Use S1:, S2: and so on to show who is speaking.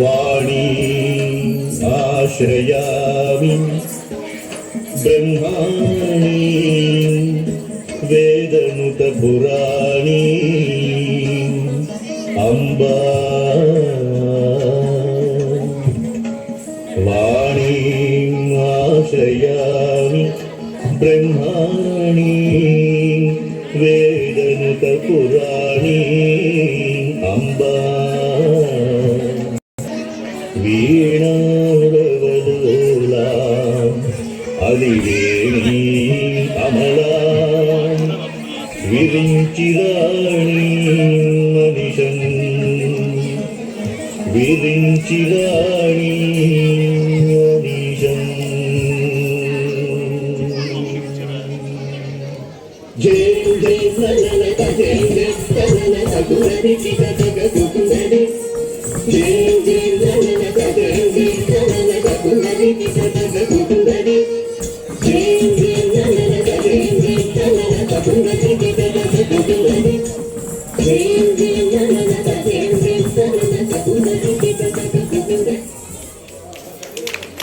S1: वाणी आश्रयामि ब्रह्माणि वेदनुत पुराणी अम्बा वाणी आश्रयामि ब्रह्माणि वेदनुत पुराणी अम्बा वीणावलोला अलिवेणी अमला विरिञ्चिराणि मनिषं विरिञ्चिराणि मनिषं जय जय सननत जय जय सननत गुररि कितक कुकुररि जय जय सननत जय जय सननत गुररि कितक कुकुररि